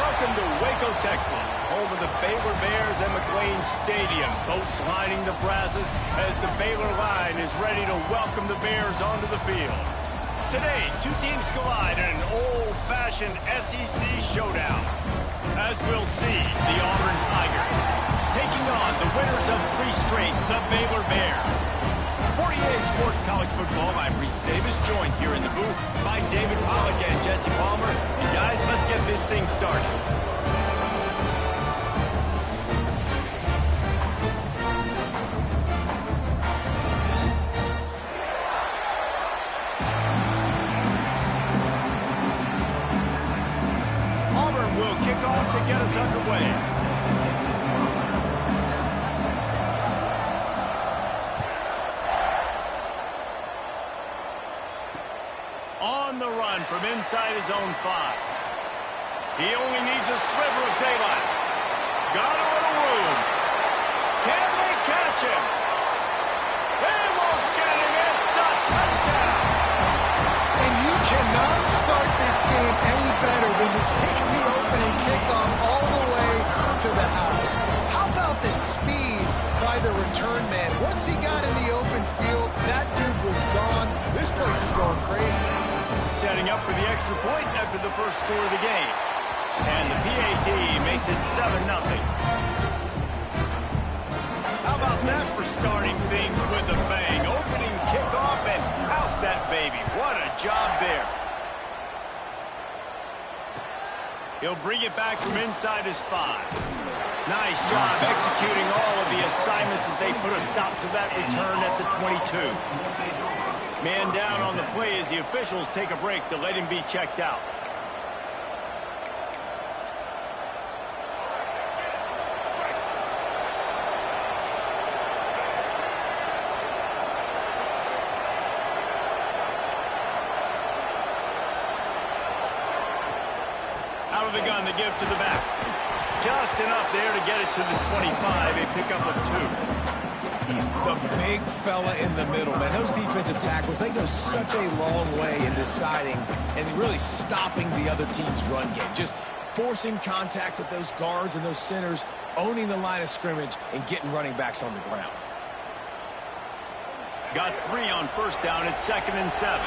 Welcome to Waco, Texas, home of the Baylor Bears and McLean Stadium. Boats lining the brasses as the Baylor line is ready to welcome the Bears onto the field. Today, two teams collide in an old-fashioned SEC showdown. As we'll see, the Auburn Tigers taking on the winners of three straight, the Baylor Bears. 48 Sports College Football, I'm Reese Davis, joined here in the booth by David Pollack and Jesse Palmer. And guys, let's get this thing started. Auburn will kick off to get us underway. On the run from inside his own 5. He only needs a sliver of daylight. Got a little room. Can they catch him? They won't get him. It's a touchdown. And you cannot start this game any better than to take the opening kickoff all the way to the house. How about the speed by the return man? Once he got in the open field, that dude was gone. This place is going crazy. Setting up for the extra point after the first score of the game. And the PAT makes it 7-0. How about that for starting things with a bang? Opening kickoff and house that baby. What a job there. He'll bring it back from inside his 5. Nice job executing all of the assignments as they put a stop to that return at the 22. Man down on the play as the officials take a break to let him be checked out. Out of the gun to give to the back. Just enough there to get it to the 25, a pickup of 2. The big fella in the middle, man. Those defensive tackles, they go such a long way in deciding and really stopping the other team's run game. Just forcing contact with those guards and those centers, owning the line of scrimmage, and getting running backs on the ground. Got 3 on first down. It's 2nd and 7.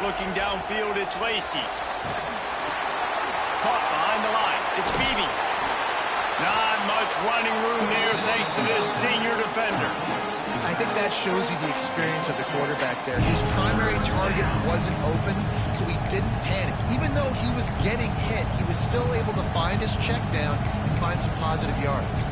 Looking downfield, it's Lacey. Caught behind the line. It's Beebe. Not much running room there thanks to this senior defender. I think that shows you the experience of the quarterback there. His primary target wasn't open, so he didn't panic. Even though he was getting hit, he was still able to find his check down and find some positive yards.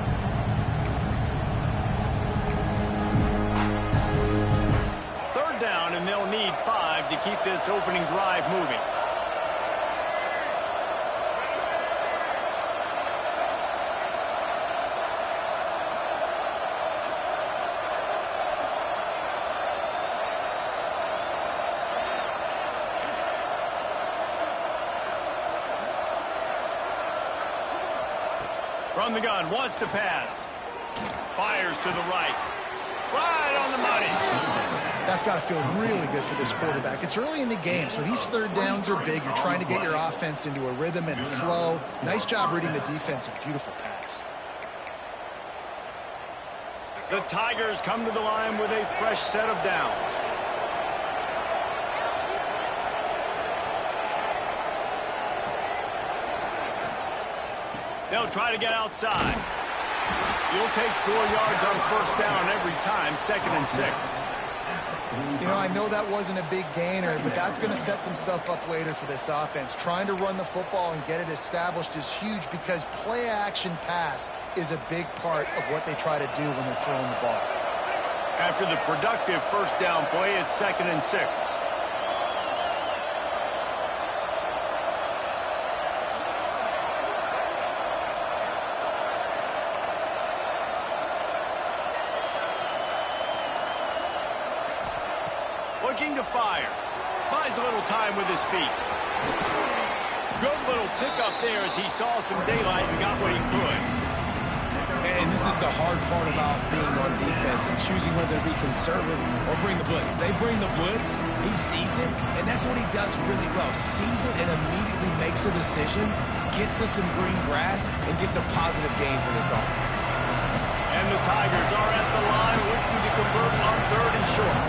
Third down, and they'll need 5 to keep this opening drive moving. From the gun, wants to pass. Fires to the right. Right on the money. That's got to feel really good for this quarterback. It's early in the game, so these third downs are big. You're trying to get your offense into a rhythm and flow. Nice job reading the defense. A beautiful pass. The Tigers come to the line with a fresh set of downs. They'll try to get outside. You'll take 4 yards on first down every time, 2nd and 6. You know, I know that wasn't a big gainer, but that's going to set some stuff up later for this offense. Trying to run the football and get it established is huge because play-action pass is a big part of what they try to do when they're throwing the ball. After the productive first down play, it's 2nd and 6. Looking to fire. Buys a little time with his feet. Good little pickup there as he saw some daylight and got what he could. And this is the hard part about being on defense and choosing whether to be conservative or bring the blitz. They bring the blitz, he sees it, and that's what he does really well. Sees it and immediately makes a decision, gets to some green grass, and gets a positive gain for this offense. And the Tigers are at the line looking to convert on 3rd and short.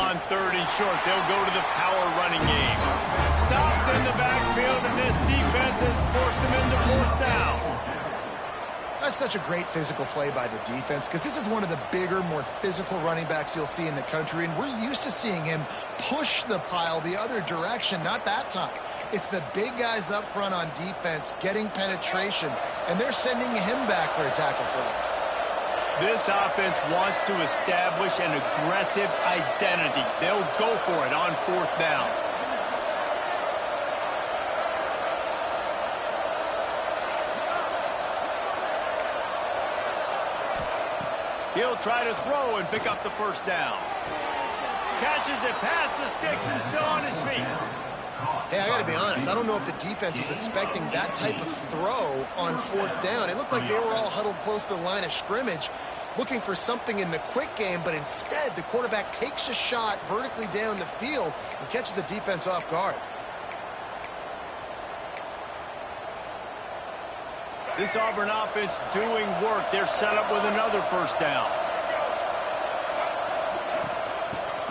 On 3rd and short, they'll go to the power running game. Stopped in the backfield, and this defense has forced him into 4th down. That's such a great physical play by the defense because this is one of the bigger, more physical running backs you'll see in the country, and we're used to seeing him push the pile the other direction. Not that time. It's the big guys up front on defense getting penetration, and they're sending him back for a tackle for loss. This offense wants to establish an aggressive identity. They'll go for it on 4th down. He'll try to throw and pick up the 1st down. Catches it past the sticks and still on his feet. Hey, I got to be honest. I don't know if the defense was expecting that type of throw on 4th down. It looked like they were all huddled close to the line of scrimmage, looking for something in the quick game, but instead the quarterback takes a shot vertically down the field and catches the defense off guard. This Auburn offense doing work. They're set up with another 1st down.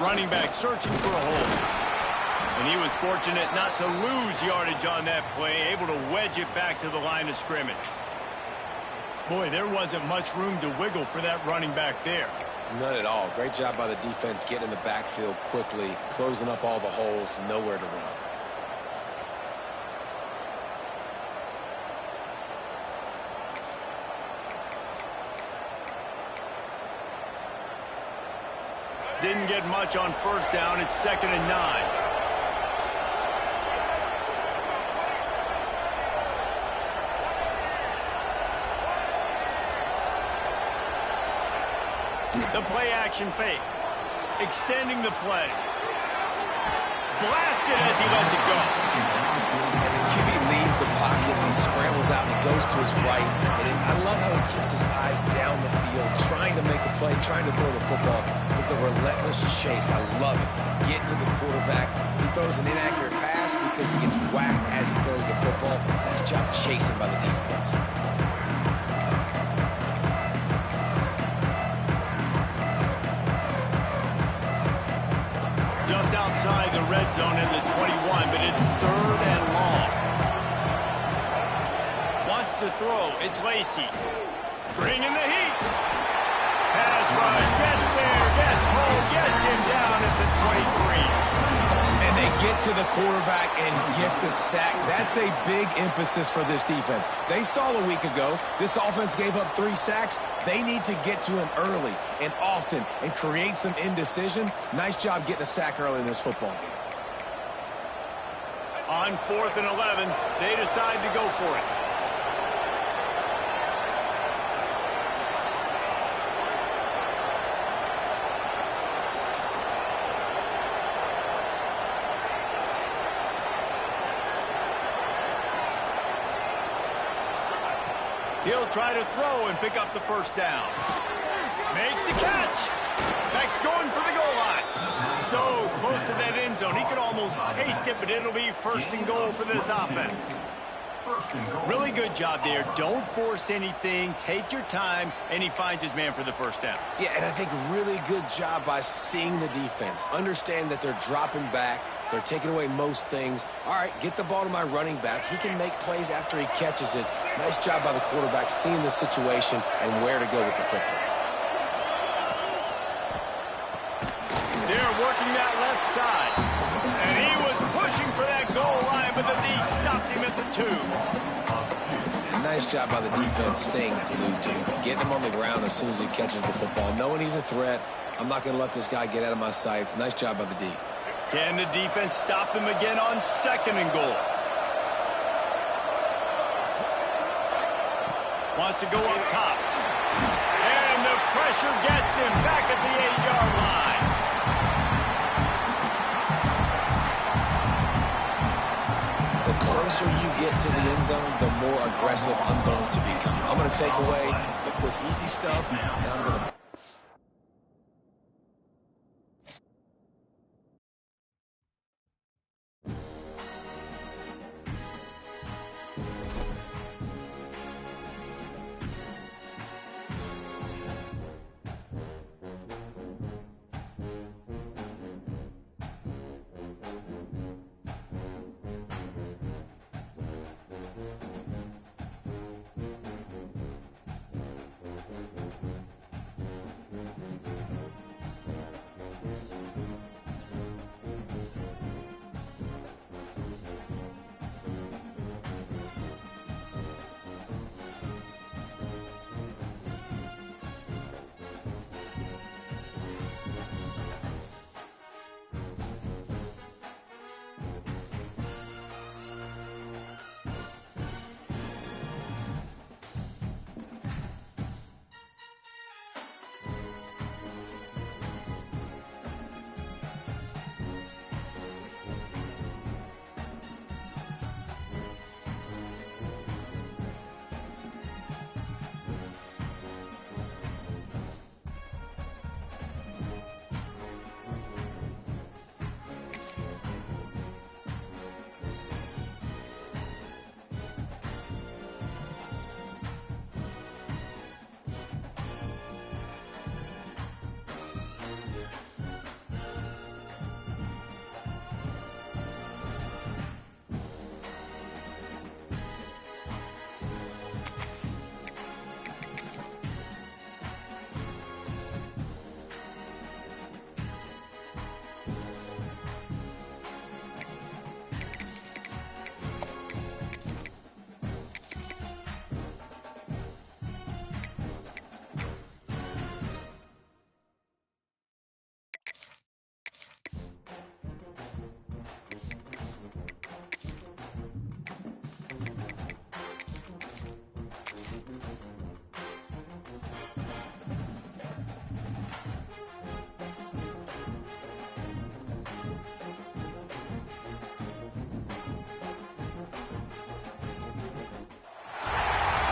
Running back searching for a hole. And he was fortunate not to lose yardage on that play, able to wedge it back to the line of scrimmage. Boy, there wasn't much room to wiggle for that running back there. None at all. Great job by the defense getting in the backfield quickly, closing up all the holes, nowhere to run. Didn't get much on 1st down. It's 2nd and 9. The play-action fake. Extending the play. Blasted as he lets it go. And the QB leaves the pocket, and he scrambles out, and he goes to his right. And I love how he keeps his eyes down the field, trying to make a play, trying to throw the football with a relentless chase. I love it. Get to the quarterback. He throws an inaccurate pass because he gets whacked as he throws the football. Nice job chasing by the defense. Outside the red zone in the 21, but it's 3rd and long. Wants to throw. It's Lacey. Bringing the heat. Pass rush. Gets there. Gets home. Gets him down at the 23. And they get to the quarterback and get the sack. That's a big emphasis for this defense. They saw a week ago this offense gave up 3 sacks. They need to get to him early and often and create some indecision. Nice job getting a sack early in this football game. On 4th and 11, they decide to go for it. He'll try to throw and pick up the 1st down. Makes the catch. Back's going for the goal line. So close to that end zone. He could almost taste it, but it'll be 1st and goal for this offense. Really good job there. Don't force anything. Take your time, and he finds his man for the 1st down. Yeah, and I think really good job by seeing the defense. Understand that they're dropping back. They're taking away most things. All right, get the ball to my running back. He can make plays after he catches it. Nice job by the quarterback seeing the situation and where to go with the football. They're working that left side. And he was pushing for that goal line, but the D stopped him at the 2. Nice job by the defense staying glued to him. Getting him on the ground as soon as he catches the football. Knowing he's a threat, I'm not going to let this guy get out of my sights. Nice job by the D. Can the defense stop them again on 2nd and goal? Wants to go up top. pressure gets him back at the 8-yard line. The closer you get to the end zone, the more aggressive I'm going to become. I'm going to take away the quick, easy stuff, and I'm going to...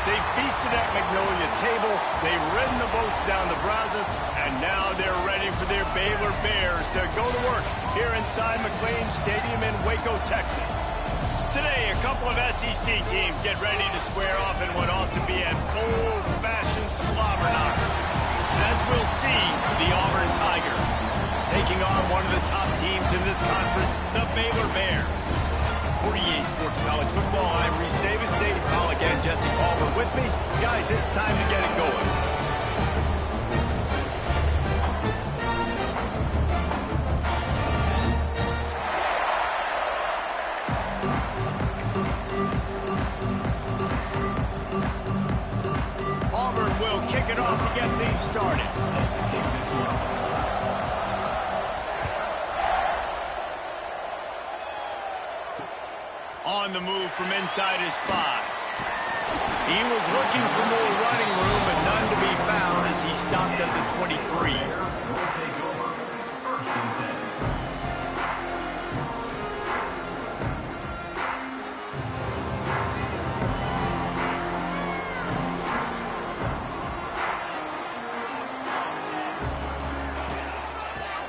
They feasted at Magnolia Table, they've ridden the boats down the Brazos, and now they're ready for their Baylor Bears to go to work here inside McLean Stadium in Waco, Texas. Today, a couple of SEC teams get ready to square off in what ought to be an old-fashioned slobber knocker. As we'll see, the Auburn Tigers taking on one of the top teams in this conference, the Baylor Bears. For EA Sports College Football, I'm Reese Davis, David Pollock, and Jesse Palmer with me. Guys, it's time to get it going. Auburn will kick it off to get things started. On the move from inside his 5. He was looking for more running room, but none to be found as he stopped at the 23.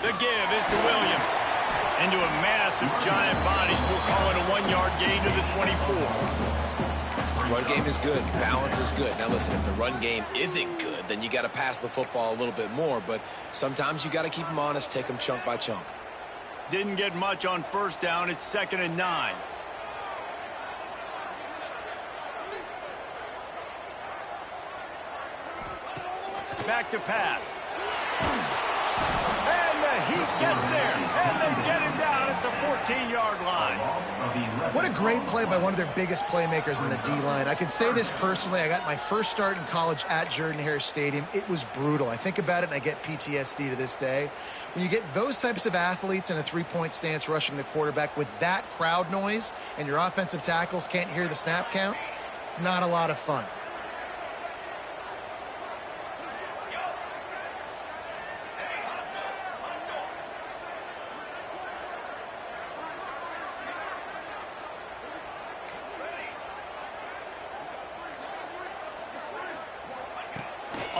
The give is to Williams. Into a mass of giant bodies, we'll call it a 1-yard gain to the 24. Run game is good. Balance is good. Now, listen, if the run game isn't good, then you got to pass the football a little bit more. But sometimes you got to keep them honest, take them chunk by chunk. Didn't get much on first down. It's 2nd and 9. Back to pass. And the heat gets there, and they get him down at the 14-yard line. What a great play by one of their biggest playmakers in the D-line. I can say this personally. I got my first start in college at Jordan-Hare Stadium. It was brutal. I think about it, and I get PTSD to this day. When you get those types of athletes in a three-point stance rushing the quarterback with that crowd noise, and your offensive tackles can't hear the snap count, it's not a lot of fun.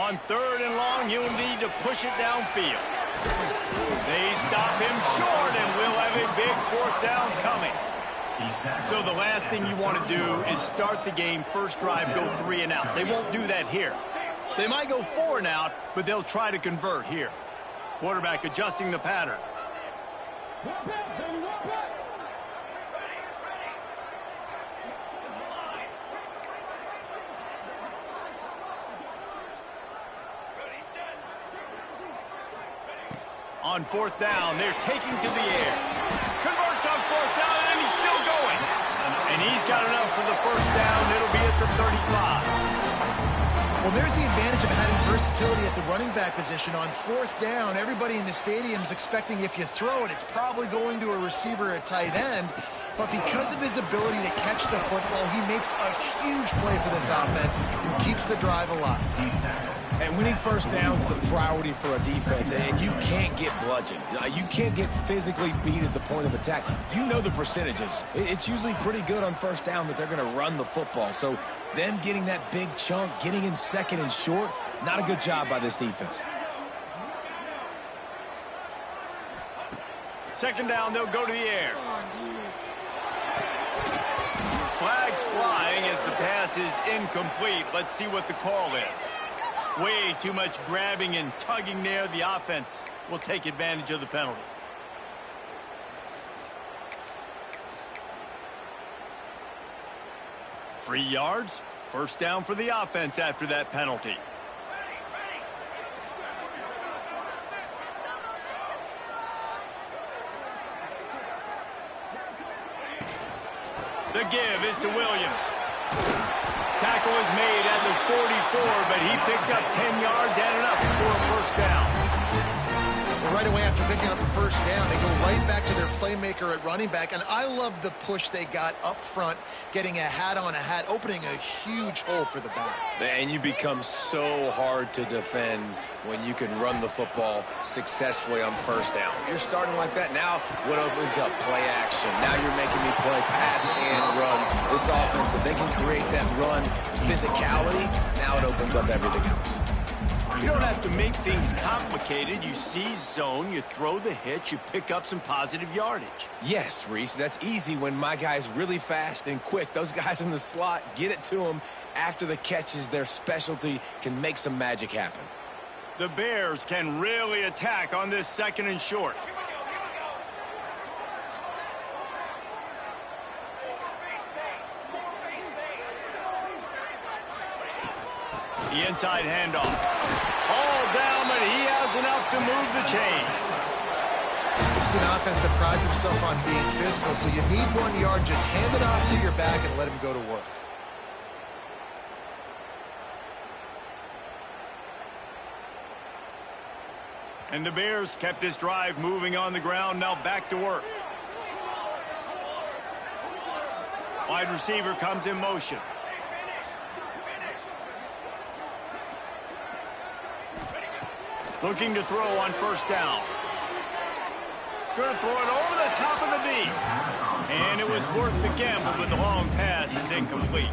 On 3rd and long, he'll need to push it downfield. They stop him short, and we'll have a big 4th down coming. So the last thing you want to do is start the game, first drive, go 3 and out. They won't do that here. They might go 4 and out, but they'll try to convert here. Quarterback adjusting the pattern. On 4th down, they're taking to the air. Converts on 4th down, and he's still going. And he's got enough for the first down. It'll be at the 35. Well, there's the advantage of having versatility at the running back position. On 4th down, everybody in the stadium is expecting if you throw it, it's probably going to a receiver at tight end. But because of his ability to catch the football, he makes a huge play for this offense and keeps the drive alive. And winning first downs is a priority for a defense, and you can't get bludgeoned. You can't get physically beat at the point of attack. You know the percentages. It's usually pretty good on first down that they're going to run the football. So them getting that big chunk, getting in 2nd and short, not a good job by this defense. 2nd down, they'll go to the air. Flags flying as the pass is incomplete. Let's see what the call is. Way too much grabbing and tugging there. The offense will take advantage of the penalty. Free yards. First down for the offense after that penalty. The give is to Williams. Tackle is made at the 44, but he picked up 10 yards and enough for a first down. Well, right away after picking up a first down, they go right back to their playmaker at running back. And I love the push they got up front, getting a hat on a hat, opening a huge hole for the back. And you become so hard to defend when you can run the football successfully on first down. You're starting like that. Now what opens up? Play action. Now you're making me play pass and run. This offense, if they can create that run physicality, now it opens up everything else. You don't have to make things complicated. You seize zone, you throw the hitch, you pick up some positive yardage. Yes, Reese, that's easy when my guy's really fast and quick. Those guys in the slot, get it to them after the catch is their specialty, can make some magic happen. The Bears can really attack on this 2nd and short. The inside handoff. All down, but he has enough to move the chains. This is an offense that prides himself on being physical, so you need 1 yard. Just hand it off to your back and let him go to work. And the Bears kept this drive moving on the ground. Now back to work. Wide receiver comes in motion. Looking to throw on first down. Going to throw it over the top of the D. And it was worth the gamble, but the long pass is incomplete.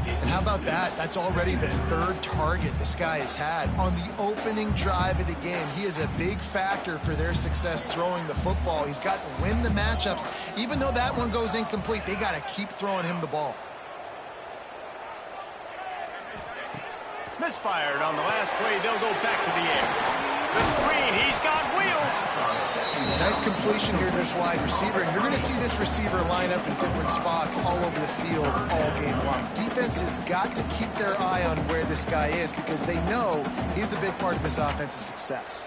And how about that? That's already the 3rd target this guy has had on the opening drive of the game. He is a big factor for their success throwing the football. He's got to win the matchups. Even though that one goes incomplete, they got to keep throwing him the ball. Misfired on the last play. They'll go back to the air. The screen. He's got wheels. Nice completion here to this wide receiver. And you're going to see this receiver line up in different spots all over the field all game long. Defense has got to keep their eye on where this guy is because they know he's a big part of this offense's success.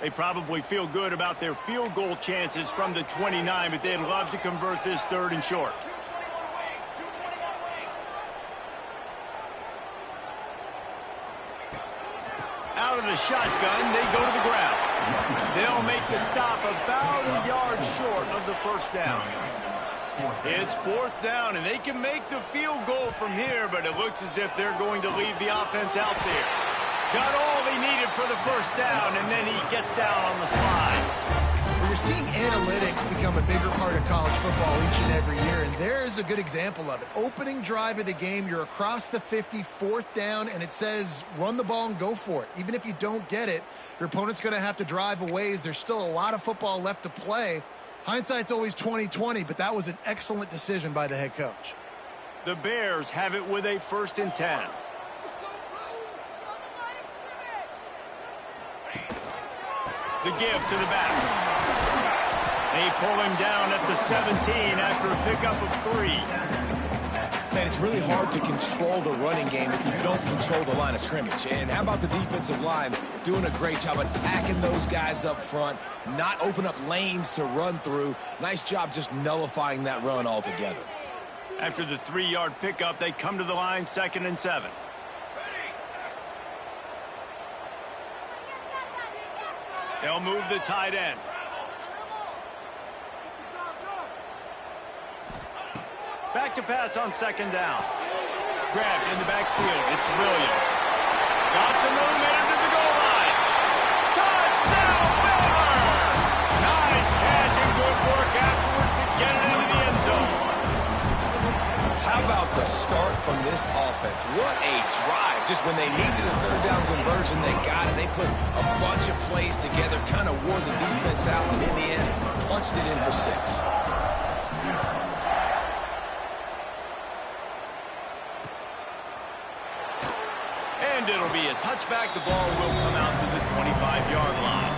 They probably feel good about their field goal chances from the 29, but they'd love to convert this 3rd and short. Out of the shotgun, they go to the ground. They'll make the stop about a yard short of the first down. It's 4th down, and they can make the field goal from here, but it looks as if they're going to leave the offense out there. Got all he needed for the first down, and then he gets down on the slide. Well, you're seeing analytics become a bigger part of college football each and every year, and there is a good example of it. Opening drive of the game, you're across the 50, 4th down, and it says run the ball and go for it. Even if you don't get it, your opponent's going to have to drive a ways. There's still a lot of football left to play. Hindsight's always 20/20, but that was an excellent decision by the head coach. The Bears have it with a 1st and 10. The give to the back. They pull him down at the 17 after a pickup of 3. Man, it's really hard to control the running game if you don't control the line of scrimmage. And how about the defensive line doing a great job attacking those guys up front, not open up lanes to run through. Nice job just nullifying that run altogether. After the 3-yard pickup, they come to the line 2nd and 7. They'll move the tight end. Back to pass on 2nd down. Grabbed in the backfield. It's Williams. Got some movement into the goal line. Touchdown, Baylor! Nice catch and good work afterwards to get it into the end zone. How about the start from this offense? What a drive. Just when they needed a 3rd down conversion, they got it. They put a bunch of plays together, kind of wore the defense out, and in the end, punched it in for 6. And it'll be a touchback. The ball will come out to the 25-yard line.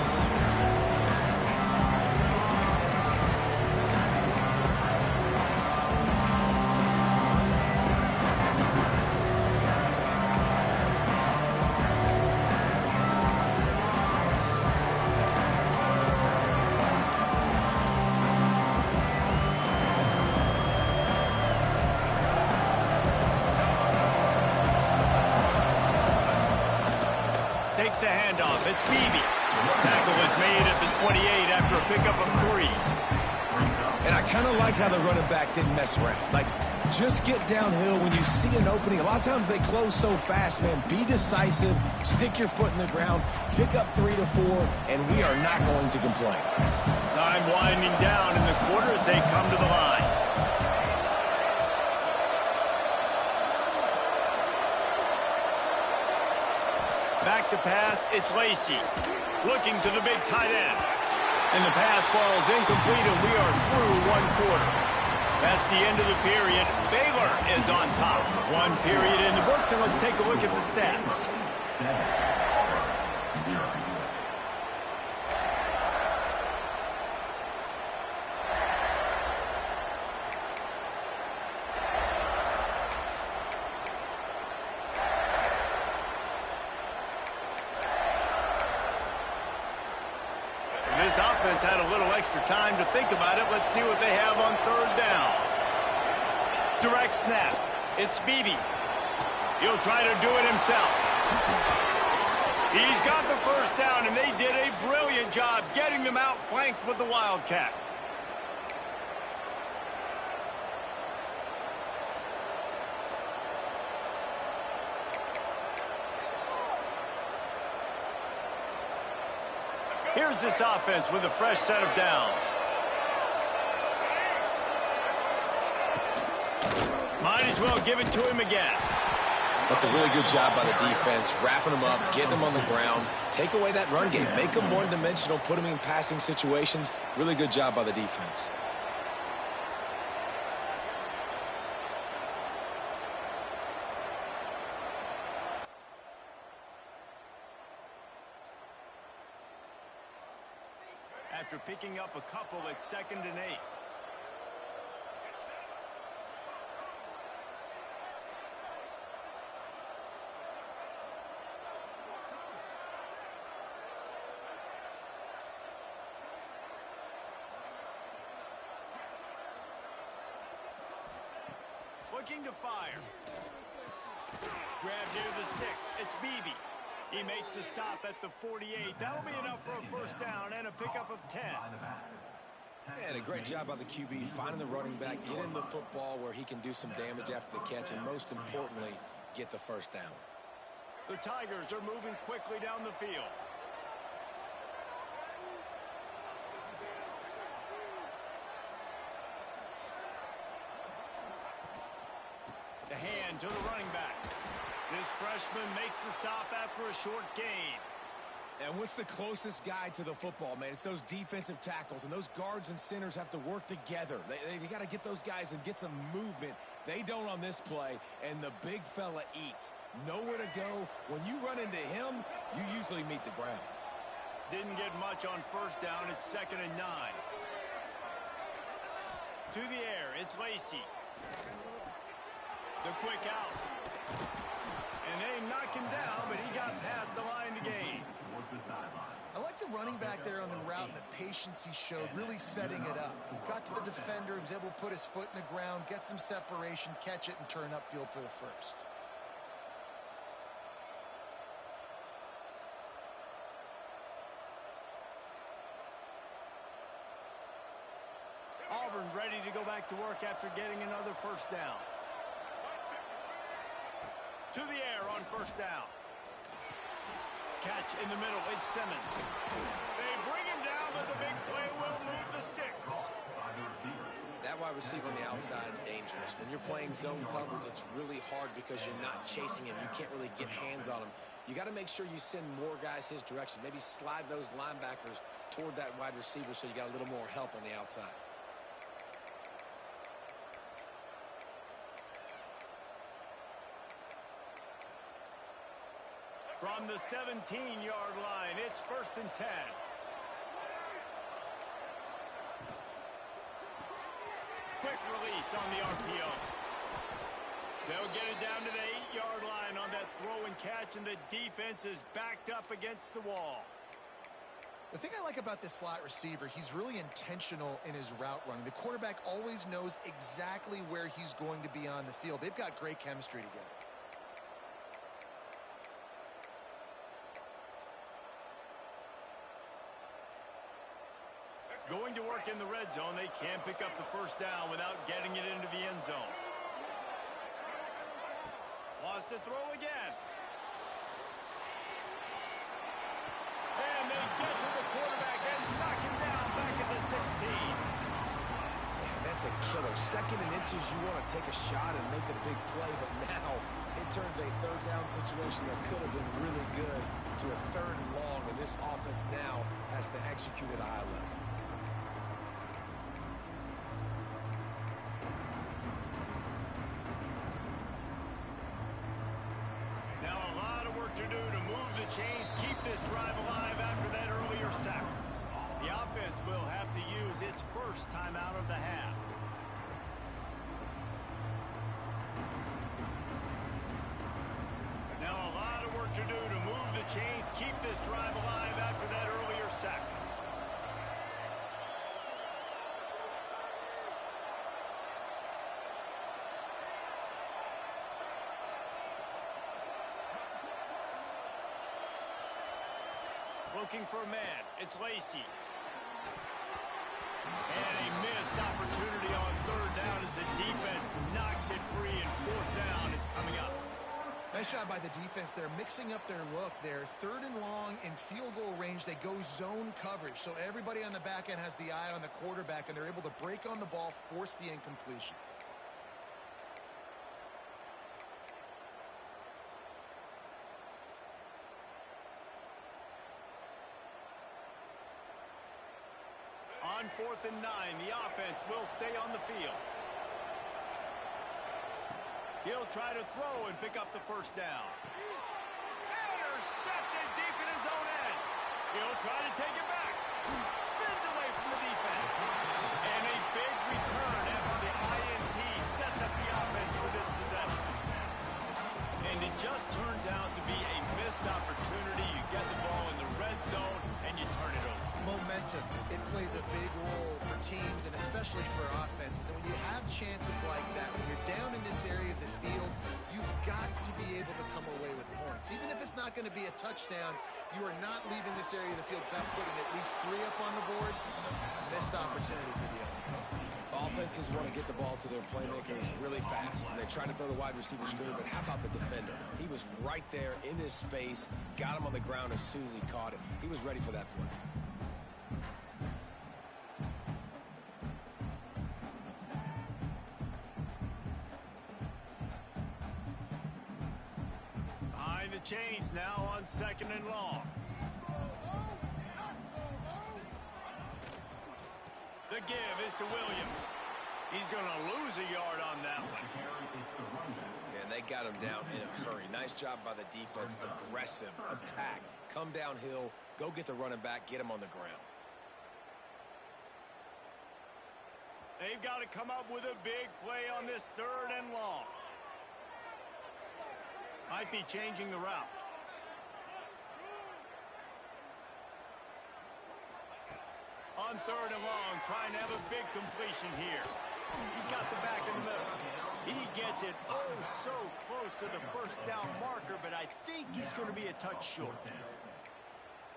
Takes the handoff. It's Beebe. Tackle is made at the 28 after a pickup of 3. And I kind of like how the running back didn't mess around. Like, just get downhill when you see an opening. A lot of times they close so fast, man. Be decisive. Stick your foot in the ground. Pick up 3 to 4, and we are not going to complain. Time winding down in the quarter as they come to the line. Back to pass, it's Lacey. Looking to the big tight end. And the pass falls incomplete, and we are through 1 quarter. That's the end of the period. Baylor is on top. 1 period in the books, and let's take a look at the stats. This offense had a little extra time to think about it. Let's see what they have on 3rd down. Direct snap. It's Beebe. He'll try to do it himself. He's got the 1st down, and they did a brilliant job getting them out flanked with the Wildcat. Here's this offense with a fresh set of downs. Might as well give it to him again. That's a really good job by the defense, wrapping them up, getting them on the ground. Take away that run game. Make them one-dimensional, put them in passing situations. Really good job by the defense. After picking up a couple, it's 2nd and 8. Looking to fire. Grabbed near the sticks. It's Beebe. He makes the stop at the 48. That'll be enough for a 1st down and a pickup of 10. And a great job by the QB, finding the running back, getting the football where he can do some damage after the catch, and most importantly, get the 1st down. The Tigers are moving quickly down the field. The hand to the running back. This freshman makes the stop after a short gain. And what's the closest guy to the football, man? It's those defensive tackles, and those guards and centers have to work together. They got to get those guys and get some movement. They don't on this play, and the big fella eats. Nowhere to go. When you run into him, you usually meet the ground. Didn't get much on first down. It's 2nd and 9. To the air, it's Lacey. The quick out. And they knock him down, but he got past the line to gain. I like the running back there on the route and the patience he showed, really setting it up. He got to the defender, he was able to put his foot in the ground, get some separation, catch it, and turn upfield for the first. Auburn ready to go back to work after getting another first down. To the air on first down. Catch in the middle, it's Simmons. They bring him down, but the big play will move the sticks. That wide receiver on the outside is dangerous. When you're playing zone coverage, it's really hard because you're not chasing him. You can't really get hands on him. You got to make sure you send more guys his direction. Maybe slide those linebackers toward that wide receiver so you got a little more help on the outside. From the 17-yard line, it's 1st and 10. Quick release on the RPO. They'll get it down to the 8-yard line on that throw and catch, and the defense is backed up against the wall. The thing I like about this slot receiver, he's really intentional in his route running. The quarterback always knows exactly where he's going to be on the field. They've got great chemistry together. Going to work in the red zone. They can't pick up the first down without getting it into the end zone. Wants to throw again. And they get to the quarterback and knock him down back at the 16. Man, that's a killer. 2nd and inches, you want to take a shot and make a big play, but now it turns a 3rd down situation that could have been really good to a 3rd and long, and this offense now has to execute at a high level. To do to move the chains, keep this drive alive after that earlier sack. The offense will have to use its first timeout of the half. Now a lot of work to do to move the chains, keep this drive alive after that earlier sack. Looking for a man. It's Lacey. And a missed opportunity on 3rd down as the defense knocks it free, and 4th down is coming up. Nice job by the defense. They're mixing up their look. They're 3rd and long in field goal range. They go zone coverage. So everybody on the back end has the eye on the quarterback, and they're able to break on the ball, force the incompletion. On 4th and 9, the offense will stay on the field. He'll try to throw and pick up the first down. Intercepted deep in his own end. He'll try to take it back. Spins away from the defense. And a big return after the INT sets up the offense for this possession. And it just turns out to be a missed opportunity. You get the ball in the red zone and you turn it over. Momentum. It plays a big role for teams and especially for offenses. And when you have chances like that, when you're down in this area of the field, you've got to be able to come away with points. Even if it's not going to be a touchdown, you are not leaving this area of the field without putting at least 3 up on the board. Missed opportunity for the other. Offenses want to get the ball to their playmakers really fast, and they try to throw the wide receiver screen, but how about the defender? He was right there in his space, got him on the ground as soon as he caught it. He was ready for that play. Behind the chains now on 2nd and long. The give is to Williams. He's going to lose a yard on that one. And they got him down in a hurry. Nice job by the defense. Aggressive attack. Come downhill. Go get the running back. Get him on the ground. They've got to come up with a big play on this 3rd and long. Might be changing the route. On 3rd and long, trying to have a big completion here. He's got the back in the middle. He gets it so close to the 1st down marker, but I think he's going to be a touch short.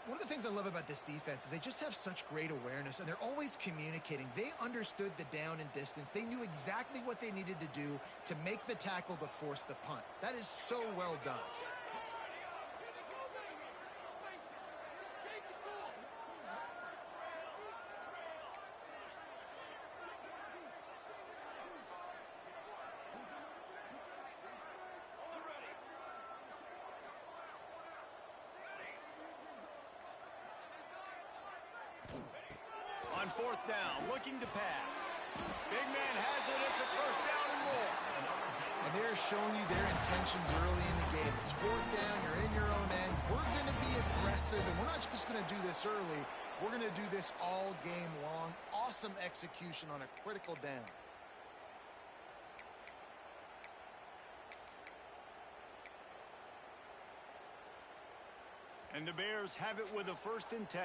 One of the things I love about this defense is they just have such great awareness, and they're always communicating. They understood the down and distance. They knew exactly what they needed to do to make the tackle to force the punt. That is so well done. On 4th down, looking to pass. Big man has it. It's a 1st down and more. And they're showing you their intentions early in the game. It's 4th down. You're in your own end. We're going to be aggressive, and we're not just going to do this early. We're going to do this all game long. Awesome execution on a critical down. And the Bears have it with a 1st and 10.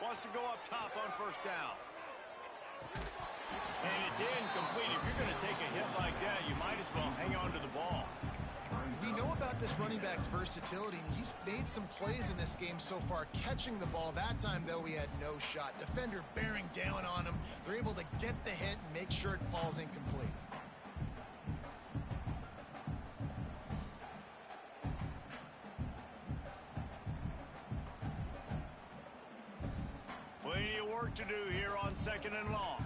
Wants to go up top on 1st down. And it's incomplete. If you're going to take a hit like that, you might as well hang on to the ball. We know about this running back's versatility, and he's made some plays in this game so far, catching the ball. That time, though, he had no shot. Defender bearing down on him. They're able to get the hit and make sure it falls incomplete. Plenty of work to do here on 2nd and long.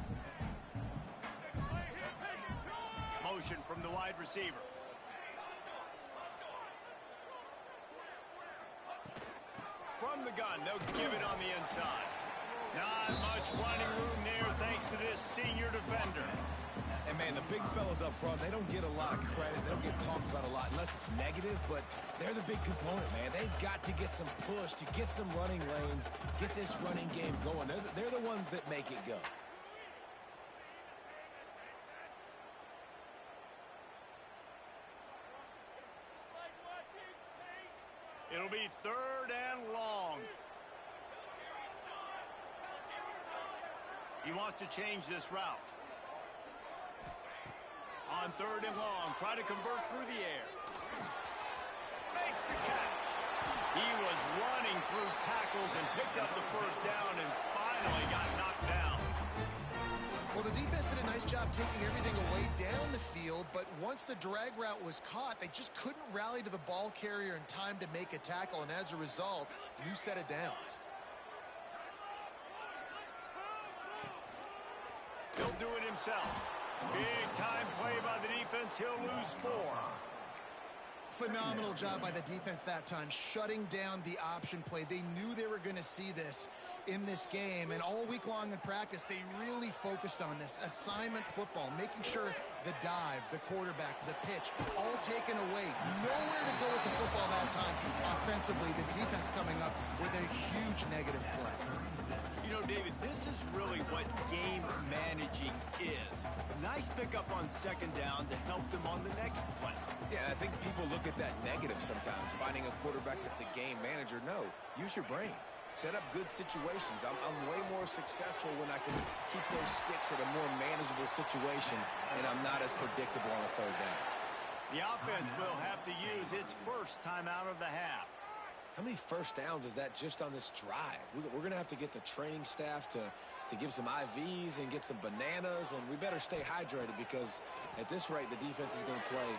Motion from the wide receiver. From the gun, they'll give it on the inside. Not much running room there thanks to this senior defender. And, man, the big fellas up front, they don't get a lot of credit. They don't get talked about a lot unless it's negative, but they're the big component, man. They've got to get some push, to get some running lanes, get this running game going. They're the ones that make it go. It'll be 3rd and long. He wants to change this route. On 3rd and long, try to convert through the air. Makes the catch. He was running through tackles and picked up the 1st down and finally got knocked down. Well, the defense did a nice job taking everything away down the field, but once the drag route was caught, they just couldn't rally to the ball carrier in time to make a tackle, and as a result, new set of downs. He'll do it himself. Big time play by the defense. He'll lose 4. Phenomenal job by the defense that time, shutting down the option play. They knew they were going to see this in this game, and all week long in practice, they really focused on this assignment football, making sure the dive, the quarterback, the pitch, all taken away. Nowhere to go with the football that time. Offensively, the defense coming up with a huge negative play. You know, David, this is really what game managing is. Nice pickup on 2nd down to help them on the next play. Yeah, I think people look at that negative sometimes, finding a quarterback that's a game manager. No, use your brain. set up good situations. I'm way more successful when I can keep those sticks at a more manageable situation, and I'm not as predictable on a third down. The offense will have to use its first timeout of the half. How many first downs is that just on this drive? We're going to have to get the training staff to give some IVs and get some bananas, and we better stay hydrated because at this rate, the defense is going to play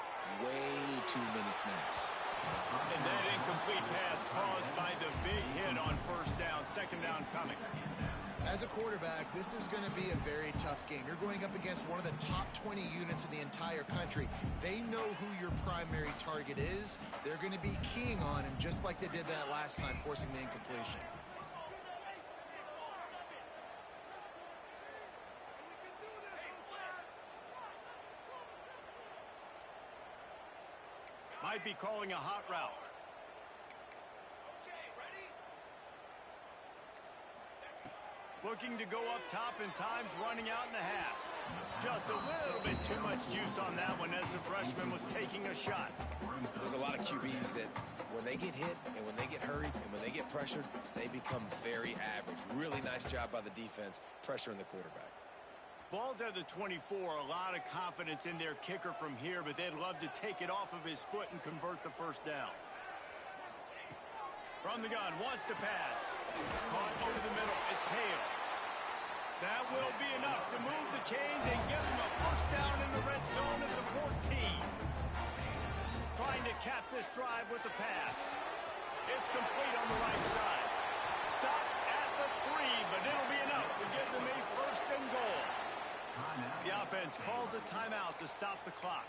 way too many snaps. And that incomplete pass caused by the big hit on first down, second down coming. As a quarterback, this is going to be a very tough game. You're going up against one of the top 20 units in the entire country. They know who your primary target is. They're going to be keying on him just like they did that last time, forcing the incompletion. Might be calling a hot route. Looking to go up top and time's running out in the half. Just a little bit too much juice on that one as the freshman was taking a shot. There's a lot of QBs that when they get hit and when they get hurried and when they get pressured, they become very average. Really nice job by the defense pressuring the quarterback. Ball's at the 24, a lot of confidence in their kicker from here, but they'd love to take it off of his foot and convert the first down. From the gun, wants to pass. Caught over the middle, it's Hale. That will be enough to move the chains and give him a first down in the red zone at the 14. Trying to cap this drive with the pass. It's complete on the right side. Stop at the 3, but it'll be enough to give them a first and goal. The offense calls a timeout to stop the clock.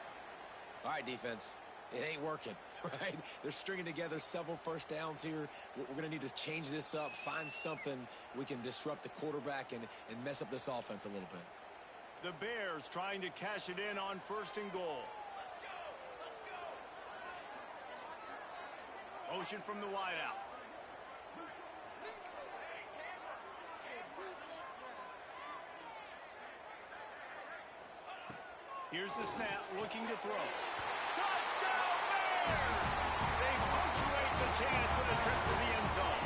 All right, defense. It ain't working, right? They're stringing together several first downs here. We're going to need to change this up, find something we can disrupt the quarterback and mess up this offense a little bit. The Bears trying to cash it in on first and goal. Motion from the wideout. Here's the snap, looking to throw. Touchdown, Bears! They punctuate the chance with a trip to the end zone.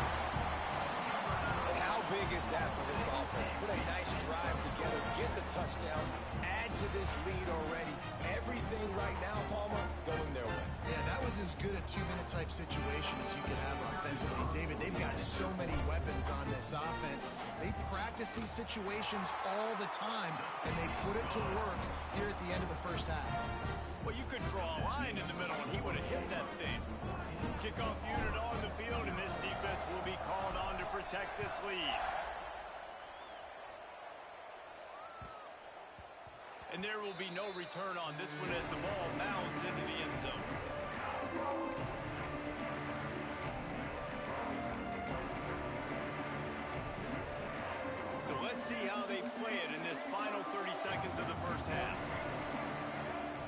And how big is that for this offense? Put a nice drive together, get the touchdown, add to this lead already. Everything right now, Palmer, going their way. Yeah, that was as good a two-minute type situation as you could have offensively. David, they've got so many weapons on this offense. They practice these situations all the time, and they put it to work here at the end of the first half. Well, you could draw a line in the middle, and he would have hit that thing. Kickoff unit on the field, and this defense will be called on to protect this lead. And there will be no return on this one as the ball bounds into the end zone. So let's see how they play it in this final 30 seconds of the first half.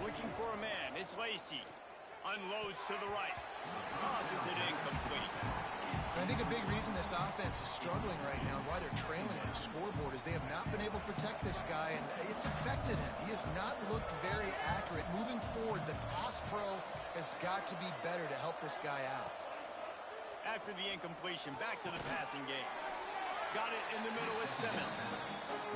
Looking for a man, it's Lacey. Unloads to the right. Tosses it incomplete. I think a big reason this offense is struggling right now and why they're trailing on the scoreboard is they have not been able to protect this guy, and it's affected him. He has not looked very accurate. Moving forward, the pass pro has got to be better to help this guy out. After the incompletion, back to the passing game. Got it in the middle at Simmons.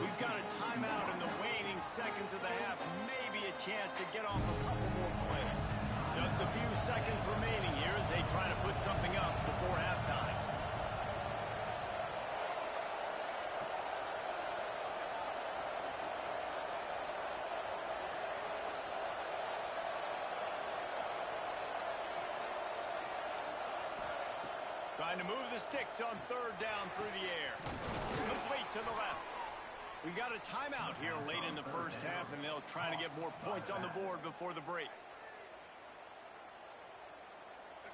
We've got a timeout in the waning seconds of the half. Maybe a chance to get off a couple more plays. Just a few seconds remaining here as they try to put something up before halftime. Trying to move the sticks on third down through the air. Complete to the left. We got a timeout here late in the first half, and they'll try to get more points on the board before the break.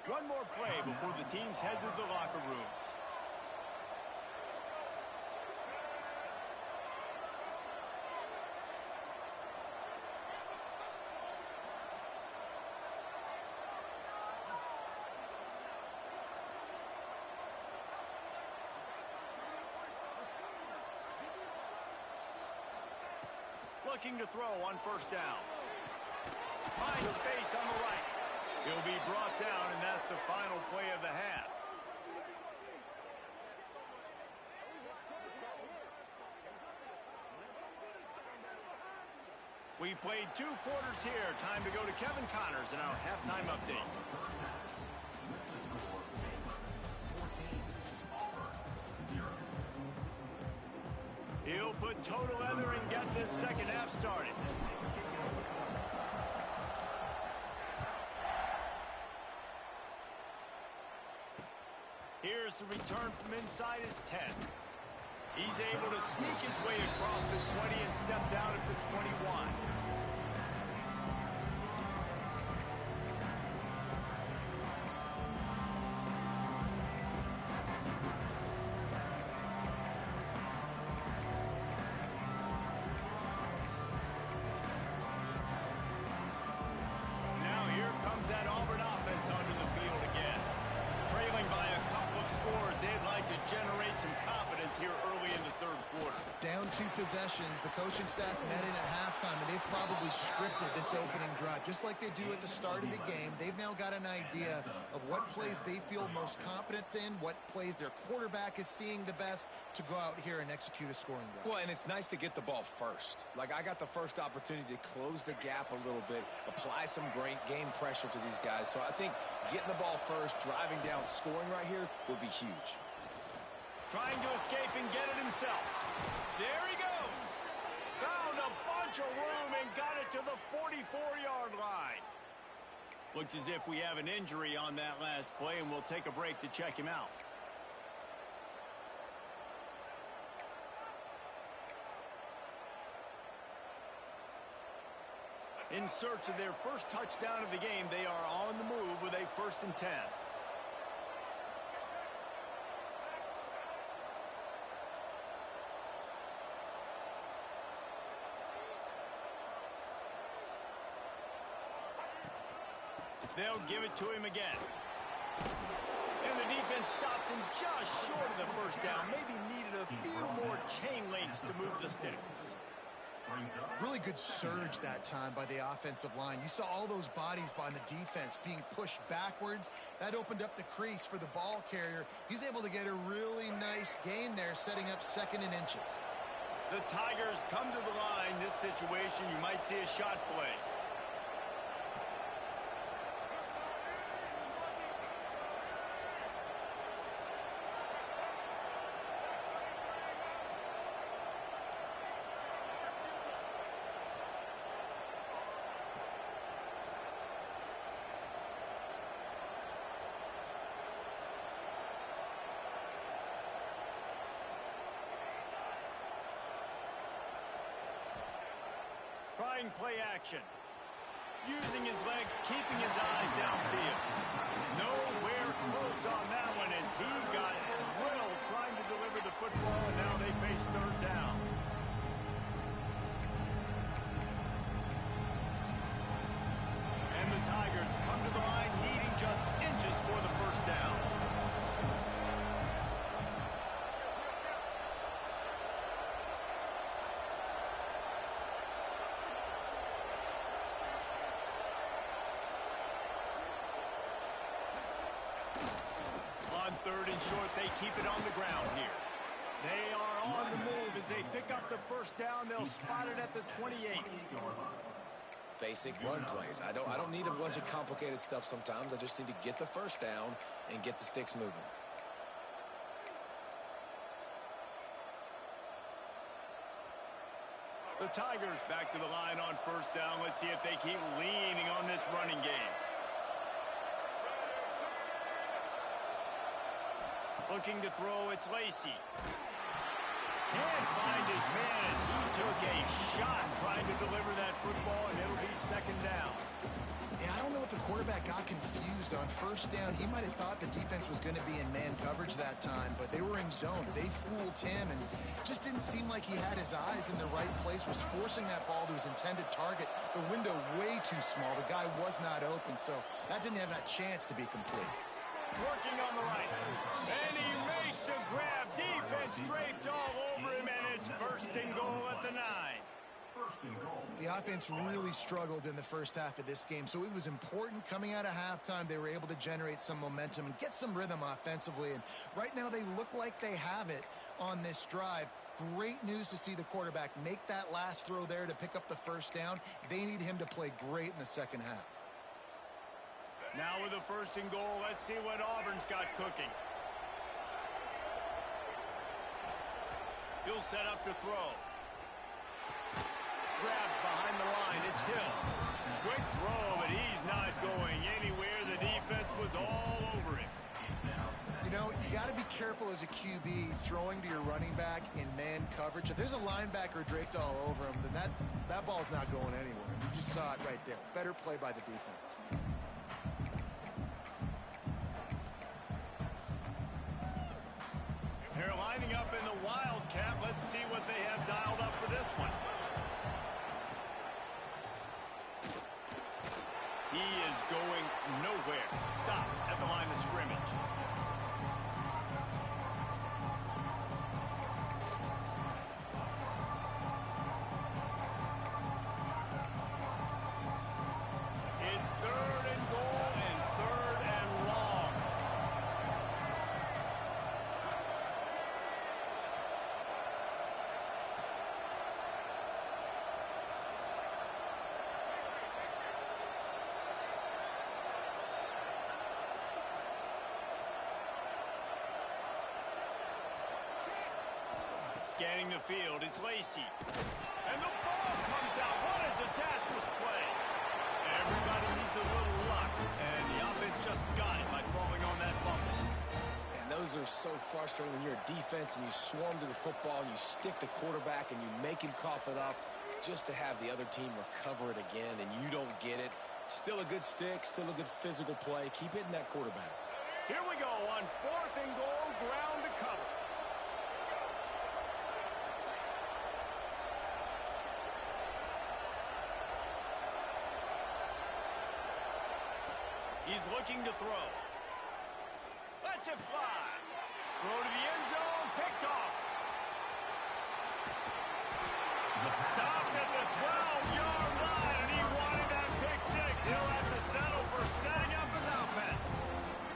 One more play before the teams head to the locker rooms. Looking to throw on first down. Finds space on the right. He'll be brought down, and that's the final play of the half. We've played 2 quarters here. Time to go to Kevin Connors in our halftime update. He'll put total leather and get this second half started. Here's the return from inside his 10. He's able to sneak his way across the 20 and steps out at the 21. Now here comes that Auburn offense onto the field again. Trailing by a couple of scores, they'd like to generate some confidence here early in the third quarter. Down 2 possessions, the coaching staff met in at halftime, and they've probably scripted this opening drive. Just like they do at the start of the game, they've now got an idea of what plays they feel most confident in, what plays their quarterback is seeing the best to go out here and execute a scoring drive. Well, and it's nice to get the ball first. Like, I got the first opportunity to close the gap a little bit, apply some great game pressure to these guys. So I think getting the ball first, driving down, scoring right here would be huge. Trying to escape and get it himself. There he goes. Found a bunch of room and got it to the 44-yard line. Looks as if we have an injury on that last play, and we'll take a break to check him out. In search of their first touchdown of the game, they are on the move with a 1st and 10. They'll give it to him again. And the defense stops him just short of the first down. Maybe needed a few more chain links to move the sticks. Really good surge that time by the offensive line. You saw all those bodies by the defense being pushed backwards. That opened up the crease for the ball carrier. He's able to get a really nice gain there, setting up 2nd and inches. The Tigers come to the line. This situation, you might see a shot play. Trying play action. Using his legs, keeping his eyes downfield. Nowhere close on that one as he got drilled trying to deliver the football, and now they face 3rd down. And the Tigers come to the line needing just inches for the 1st down. On 3rd and short, they keep it on the ground here. They are on the move as they pick up the 1st down. They'll spot it at the 28. Basic run plays. I don't need a bunch of complicated stuff sometimes. I just need to get the 1st down and get the sticks moving. The Tigers back to the line on 1st down. Let's see if they keep leaning on this running game. Looking to throw, it's Lacey. Can't find his man as he took a shot trying to deliver that football, and it'll be 2nd down. Yeah, I don't know if the quarterback got confused on 1st down. He might have thought the defense was going to be in man coverage that time, but they were in zone. They fooled him, and just didn't seem like he had his eyes in the right place, was forcing that ball to his intended target. The window way too small. The guy was not open, so that didn't have that chance to be complete. Working on the right. And he makes a grab. Defense draped all over him, and it's 1st and goal at the 9. The offense really struggled in the first half of this game, so it was important coming out of halftime. They were able to generate some momentum and get some rhythm offensively, and right now they look like they have it on this drive. Great news to see the quarterback make that last throw there to pick up the first down. They need him to play great in the second half. Now with the 1st and goal, let's see what Auburn's got cooking. He'll set up to throw. Grabbed behind the line. It's Hill. Quick throw, but he's not going anywhere. The defense was all over him. You know, you got to be careful as a QB throwing to your running back in man coverage. If there's a linebacker draped all over him, then that ball's not going anywhere. You just saw it right there. Better play by the defense. They're lining up in the Wildcat. Let's see what they have dialed up for this one. He is going nowhere. Stop at the line of scrimmage. It's 3rd and goal and 3rd and long. Scanning the field, it's Lacey. And the ball comes out. What a disastrous play. Everybody needs a little luck, and the offense just got it by falling on that fumble. And those are so frustrating when you're a defense and you swarm to the football and you stick the quarterback and you make him cough it up just to have the other team recover it again and you don't get it. Still a good stick, still a good physical play. Keep hitting that quarterback. Here we go on 4th and goal, ground to cover. He's looking to throw. Lets it fly. Throw to the end zone. Picked off. Stopped at the 12-yard line, and he wanted that pick 6. He'll have to settle for setting up his offense.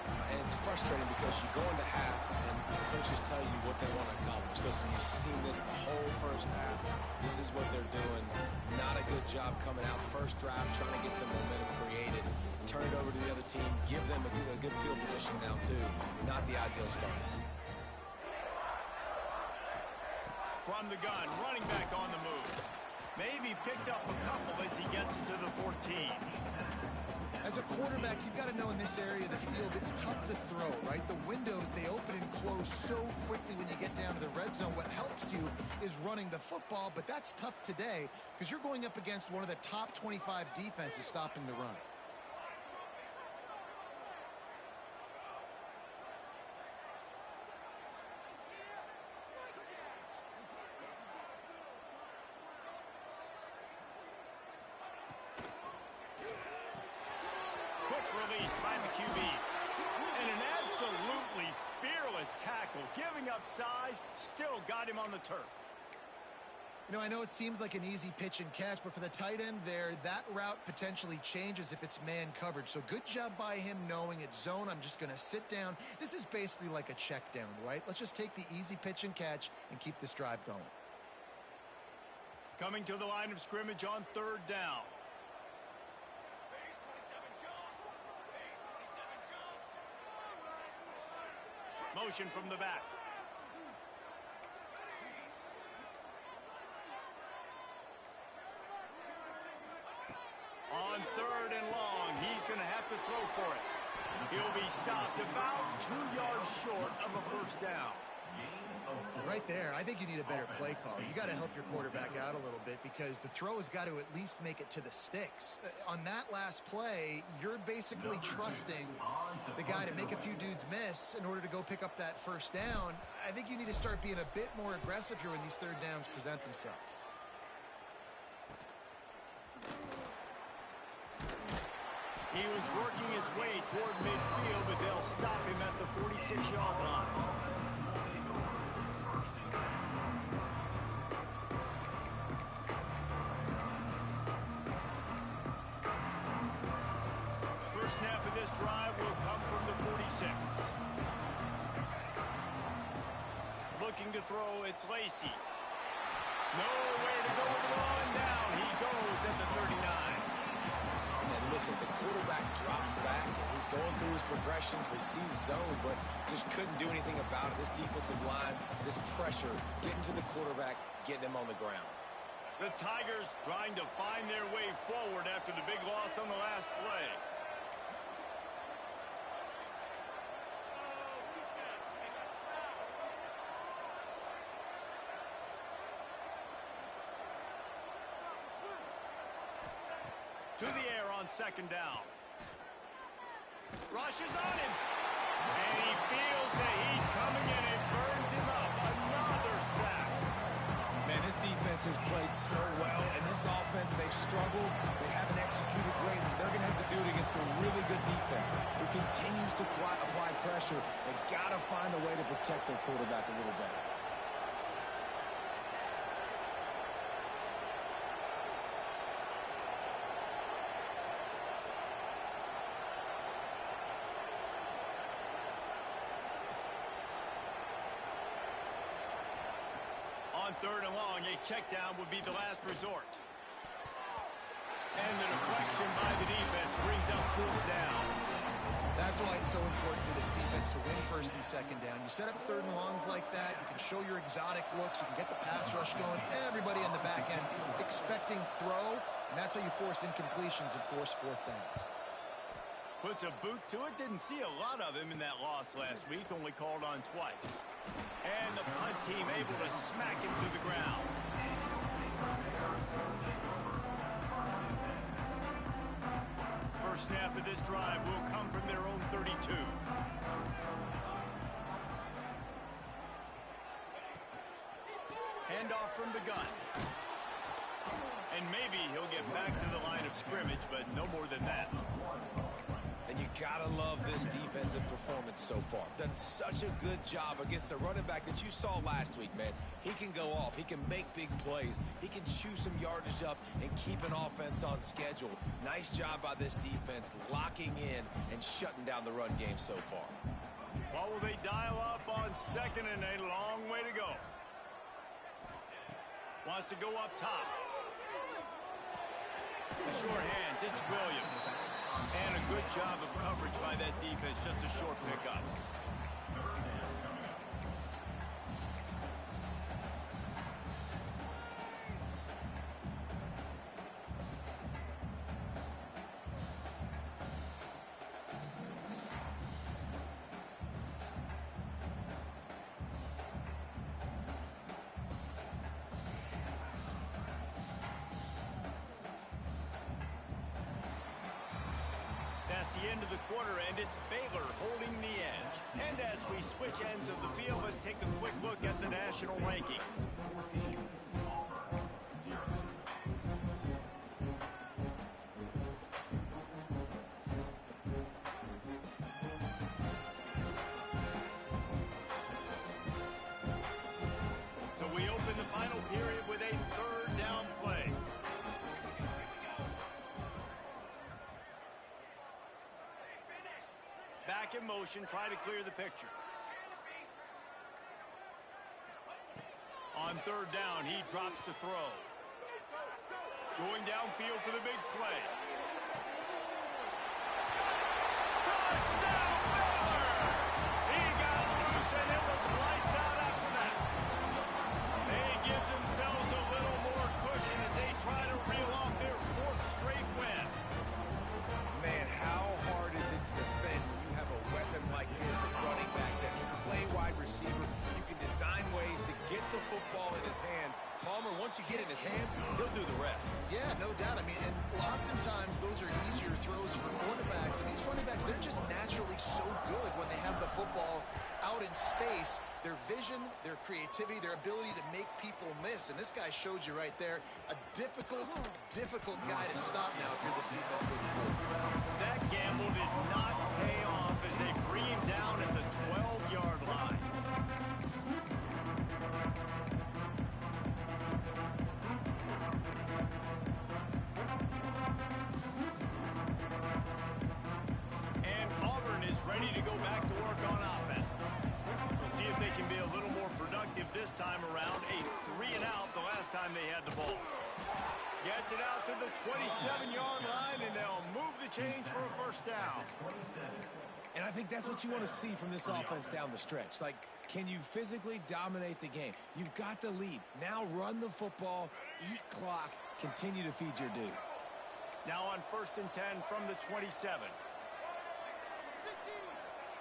And it's frustrating because you go into half and the coaches tell you what they want to accomplish. Listen, you've seen this the whole first half. This is what they're doing. Not a good job coming out first drive, trying to get some momentum created. Turn it over to the other team. Give them a good field position now, too. Not the ideal start. From the gun, running back on the move. Maybe picked up a couple as he gets into the 14. As a quarterback, you've got to know in this area of the field, it's tough to throw, right? The windows, they open and close so quickly when you get down to the red zone. What helps you is running the football, but that's tough today because you're going up against one of the top 25 defenses stopping the run. Release by the QB. And an absolutely fearless tackle. Giving up size, still got him on the turf. You know, I know it seems like an easy pitch and catch, but for the tight end there, that route potentially changes if it's man coverage. So good job by him knowing it's zone. I'm just going to sit down. This is basically like a check down, right? Let's just take the easy pitch and catch and keep this drive going. Coming to the line of scrimmage on 3rd down. Motion from the back. On 3rd and long, he's going to have to throw for it. He'll be stopped about 2 yards short of a first down. Right there, I think you need a better play call. You got to help your quarterback out a little bit because the throw has got to at least make it to the sticks. On that last play, you're basically trusting the guy to make a few dudes miss in order to go pick up that first down. I think you need to start being a bit more aggressive here when these 3rd downs present themselves. He was working his way toward midfield, but they'll stop him at the 46-yard line. First snap of this drive will come from the 46. looking to throw. It's Lacey. Nowhere to go with the ball, and down he goes at the 39. And listen, the quarterback drops back, and he's going through his progressions. We see zone, but just couldn't do anything about it. This defensive line, this pressure, getting to the quarterback, getting him on the ground. The Tigers trying to find their way forward after the big loss on the last play. To the air on second down. Rushes on him. And he feels the heat coming in and burns him up. Another sack. Man, this defense has played so well, and this offense, they've struggled. They haven't executed greatly. They're going to have to do it against a really good defense who continues to apply pressure. They've got to find a way to protect their quarterback a little better. On third and long, a check down would be the last resort. And the deflection by the defense brings up fourth down. That's why it's so important for this defense to win first and second down. You set up third and longs like that, you can show your exotic looks, you can get the pass rush going, everybody in the back end expecting throw, and that's how you force incompletions and force fourth downs. Puts a boot to it. Didn't see a lot of him in that loss last week. Only called on twice. And the punt team able to smack him to the ground. First snap of this drive will come from their own 32. Handoff from the gun. And maybe he'll get back to the line of scrimmage, but no more than that. And you gotta love this defensive performance so far. Done such a good job against the running back that you saw last week, man. He can go off. He can make big plays. He can chew some yardage up and keep an offense on schedule. Nice job by this defense locking in and shutting down the run game so far. What will they dial up on second, and a long way to go? Wants to go up top. The short hands, it's Williams. And a good job of coverage by that defense, just a short pickup. That's the end of the quarter, and it's Baylor holding the edge. And as we switch ends of the field, let's take a quick look at the national rankings. So we open the final period with a third down play. Back in motion, try to clear the picture. On third down, he drops to throw. Going downfield for the big play. Touchdown, Baylor! He got loose, and it was lights out after that. They give themselves a little more cushion as they try to reel off their fourth straight win. Man, how hard is it to defend when you have a weapon like this at running back that can play wide receiver? You can design ways to get the football in his hand. Palmer, once you get in his hands, he'll do the rest. Yeah, no doubt. I mean, and oftentimes those are easier throws for quarterbacks. And these running backs, they're just naturally so good when they have the football out in space. Their vision, their creativity, their ability to make people miss. And this guy showed you right there, a difficult guy to stop now if you're this defense moving forward. That gamble did not pay off as they bring him down at the 12-yard line. And Auburn is ready to go back to work on offense. We'll see if they can be a little more productive time they had the ball. Gets it out to the 27-yard line, and they'll move the chains for a first down. And I think that's what you want to see from this offense down the stretch. Like, can you physically dominate the game? You've got the lead. Now run the football, eat clock, continue to feed your dude. Now on 1st and 10 from the 27.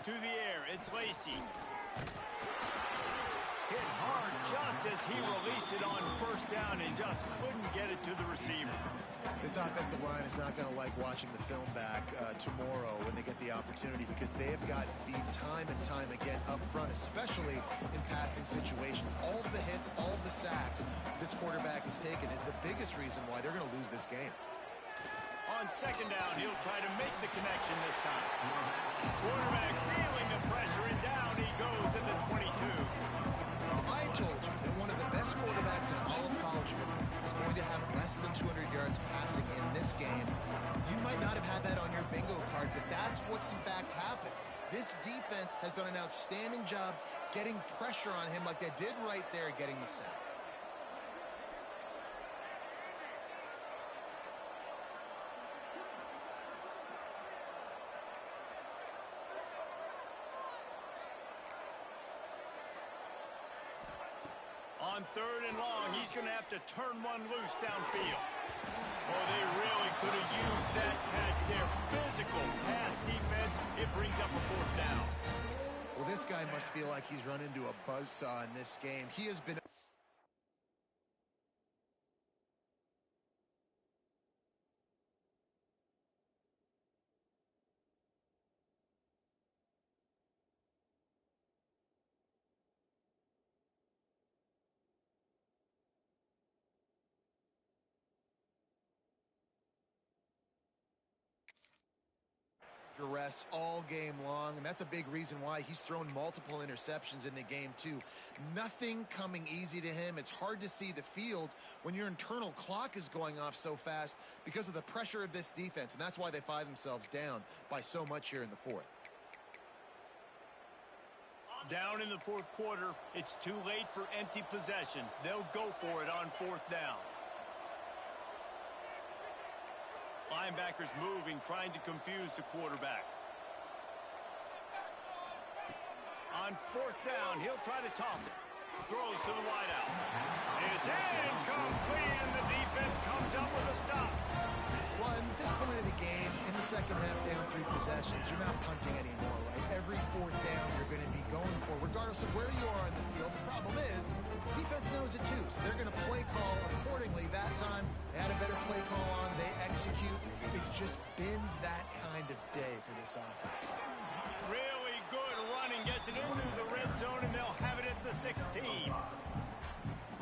To the air, it's Lacey. Hit hard just as he released it on 1st down and just couldn't get it to the receiver. This offensive line is not going to like watching the film back tomorrow when they get the opportunity, because they have got beat time and time again up front, especially in passing situations. All of the hits, all of the sacks this quarterback has taken is the biggest reason why they're going to lose this game. On 2nd down, he'll try to make the connection this time. Quarterback feeling the pressure, and down he goes at the 22. If I had told you that one of the best quarterbacks in all of college football was going to have less than 200 yards passing in this game, you might not have had that on your bingo card, but that's what's in fact happened. This defense has done an outstanding job getting pressure on him like they did right there getting the sack. On 3rd and long, he's going to have to turn one loose downfield. Oh, they really could have used that catch there. Physical pass defense. It brings up a 4th down. Well, this guy must feel like he's run into a buzzsaw in this game. He has been... duress all game long, and that's a big reason why he's thrown multiple interceptions in the game too. Nothing coming easy to him. It's hard to see the field when your internal clock is going off so fast because of the pressure of this defense, and that's why they find themselves down by so much here in the 4th. Down in the 4th quarter, it's too late for empty possessions. They'll go for it on 4th down. Linebackers moving, trying to confuse the quarterback. On 4th down, he'll try to toss it. Throws to the wideout. It's incomplete, and the defense comes up with a stop. Well, at this point of the game, in the second half, down 3 possessions, you're not punting anymore, right? Every 4th down you're going to be going for, regardless of where you are in the field. The problem is, defense knows it too, so they're going to play call accordingly. That time, they had a better play call on. They execute. It's just been that kind of day for this offense. Really good running, gets it into the red zone, and they'll have it at the 16.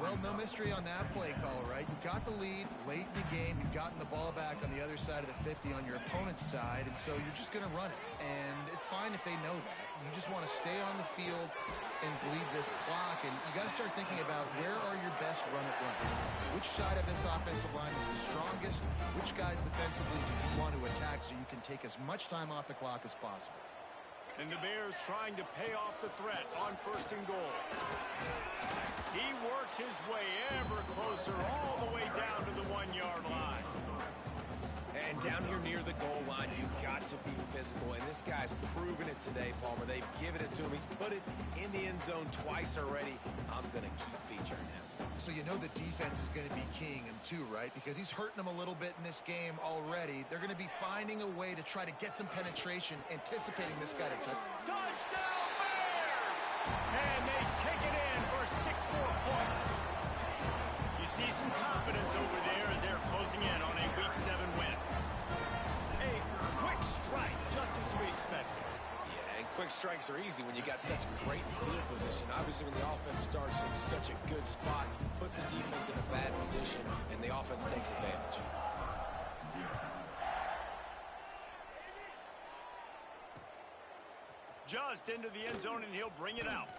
Well, no mystery on that play call, right? You've got the lead late in the game. You've gotten the ball back on the other side of the 50 on your opponent's side, and so you're just going to run it. And it's fine if they know that. You just want to stay on the field and bleed this clock, and you got to start thinking about where are your best run-it runs. Which side of this offensive line is the strongest? Which guys defensively do you want to attack so you can take as much time off the clock as possible? And the Bears trying to pay off the threat on 1st and goal. He works his way ever closer all the way down to the 1-yard line. And down here near the goal line, you've got to be physical. And this guy's proven it today, Palmer. They've given it to him. He's put it in the end zone twice already. I'm going to keep featuring him. So you know the defense is going to be keying him too, right? Because he's hurting them a little bit in this game already. They're going to be finding a way to try to get some penetration, anticipating this guy to touch. Touchdown Bears! And they take it in for 6 more points. You see some confidence over there as they're closing in on a Week 7 win. A quick strike, just as we expected. Yeah, and quick strikes are easy when you got such great field position. Obviously, when the offense starts in such a good spot, puts the defense in a bad position, and the offense takes advantage. Just into the end zone, and he'll bring it out.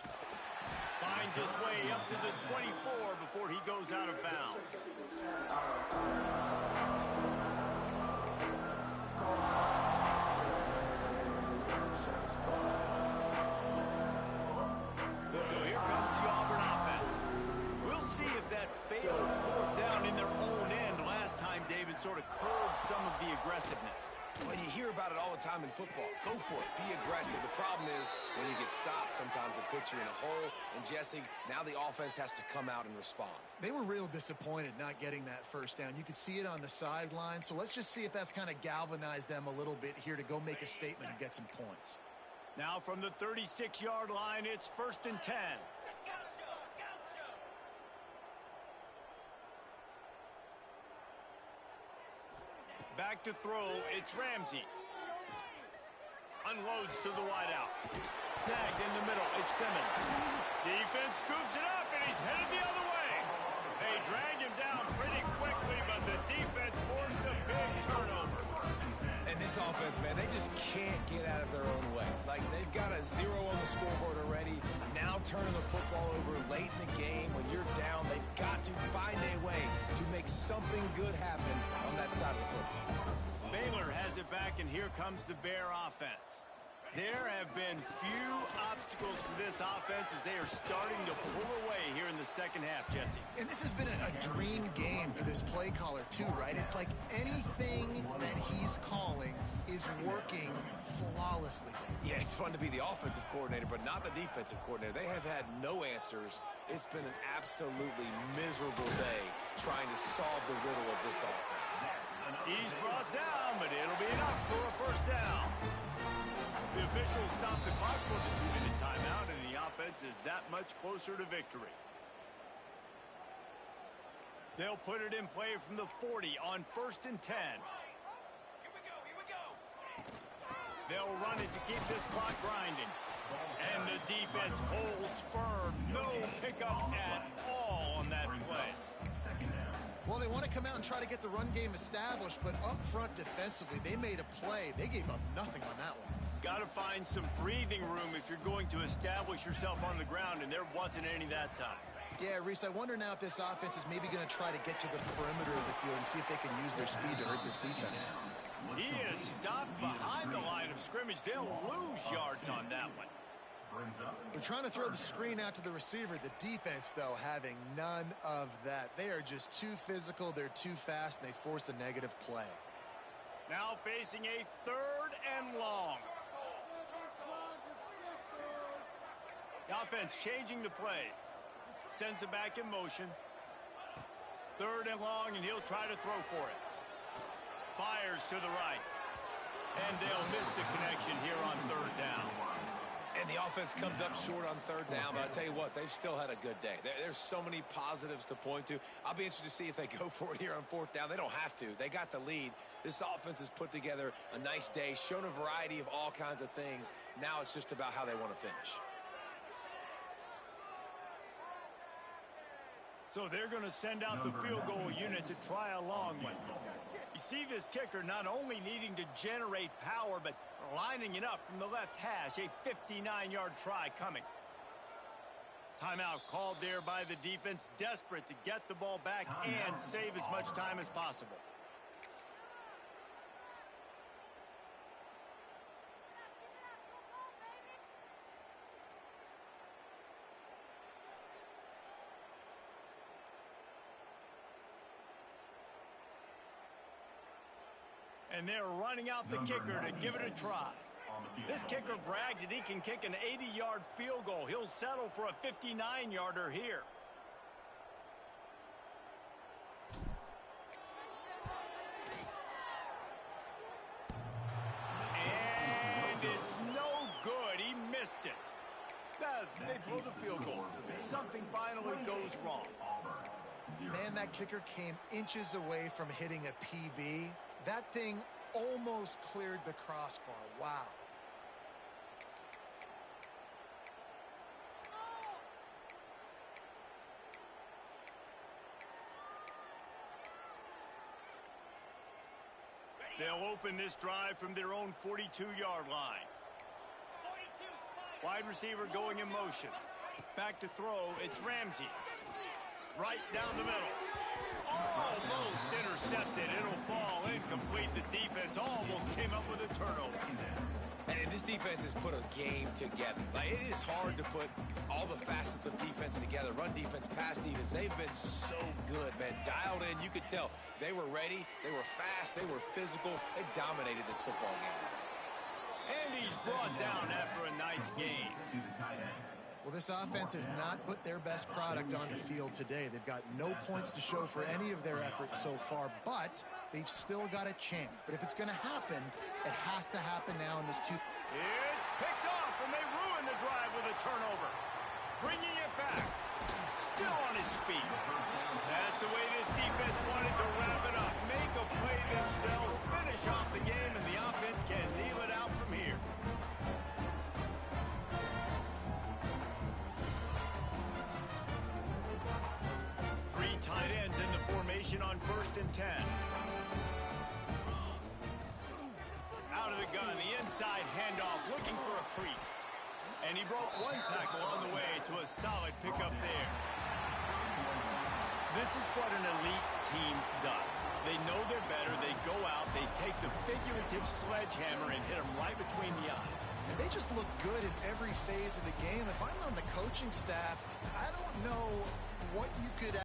Finds his way up to the 24 before he goes out of bounds. So here comes the Auburn offense. We'll see if that failed sort of curb some of the aggressiveness. Well, you hear about it all the time in football. Go for it. Be aggressive. The problem is when you get stopped, sometimes it puts you in a hole. And, Jesse, now the offense has to come out and respond. They were real disappointed not getting that first down. You could see it on the sideline. So let's just see if that's kind of galvanized them a little bit here to go make a statement and get some points. Now from the 36-yard line, it's 1st and 10. Back to throw, it's Ramsey. Unloads to the wideout. Snagged in the middle, it's Simmons. Defense scoops it up, and he's headed the other way. They drag him down pretty quickly, but the defense forced a big turnover. And this offense, man, they just can't get out of their own way. Like, they've got a 0 on the scoreboard already. Now turning the football over late in the game. When you're down, they've got to find a way to make something good happen on that side of the football. Baylor has it back, and here comes the Bear offense. There have been few obstacles for this offense as they are starting to pull away here in the second half, Jesse. And this has been a dream game for this play caller, too, right? It's like anything that he's calling is working flawlessly. Yeah, it's fun to be the offensive coordinator, but not the defensive coordinator. They have had no answers. It's been an absolutely miserable day trying to solve the riddle of this offense. He's brought down, but it'll be enough for a first down. The officials stop the clock for the 2-minute timeout, and the offense is that much closer to victory. They'll put it in play from the 40 on 1st and 10. Here we go. They'll run it to keep this clock grinding. And the defense holds firm. No pickup at all on that play. Well, they want to come out and try to get the run game established, but up front defensively, they made a play. They gave up nothing on that one. Got to find some breathing room if you're going to establish yourself on the ground, and there wasn't any that time. Yeah, Reese, I wonder now if this offense is maybe going to try to get to the perimeter of the field and see if they can use their speed to hurt this defense. He is stopped behind the line of scrimmage. They'll lose yards on that one. They're trying to throw the screen out to the receiver. The defense, though, having none of that. They are just too physical, they're too fast, and they force a negative play. Now facing a 3rd and long. The offense changing the play. Sends it back in motion. 3rd and long, and he'll try to throw for it. Fires to the right. And they'll miss the connection here on 3rd down. And the offense comes up short on 3rd down, but I'll tell you what, they've still had a good day. There's so many positives to point to. I'll be interested to see if they go for it here on 4th down. They don't have to. They got the lead. This offense has put together a nice day, shown a variety of all kinds of things. Now it's just about how they want to finish. So they're going to send out the field goal unit to try a long one. You see this kicker not only needing to generate power, but lining it up from the left hash. A 59-yard try coming. Timeout called there by the defense, desperate to get the ball back and save as much time as possible. And they're running out the kicker to give it a try. This kicker brags that he can kick an 80-yard field goal. He'll settle for a 59-yarder here. And it's no good. He missed it. They blow the field goal. Something finally goes wrong. Man, that kicker came inches away from hitting a PB. That thing almost cleared the crossbar. Wow. They'll open this drive from their own 42-yard line. Wide receiver going in motion. Back to throw, it's Ramsey. Right down the middle. Almost intercepted. It'll fall incomplete. The defense almost came up with a turnover. And This defense has put a game together. Like, it is hard to put all the facets of defense together. Run defense, pass defense. They've been so good, man. Dialed in. You could tell they were ready. They were fast. They were physical. They dominated this football game today. And he's brought down after a nice game. Well, this offense has not put their best product on the field today. They've got no points to show for any of their efforts so far, but they've still got a chance. But if it's going to happen, it has to happen now in this two. It's picked off, and they ruin the drive with a turnover. Bringing it back. Still on his feet. That's the way this defense wanted to wrap it up. Make a play themselves, finish off the game, and the offense can kneel it out from here. Three tight ends in the formation on 1st and 10. Out of the gun, the inside handoff, looking for a crease. And he broke one tackle on the way to a solid pickup there. This is what an elite team does. They know they're better. They go out, they take the figurative sledgehammer and hit them right between the eyes. And they just look good in every phase of the game. If I'm on the coaching staff, I don't know what you could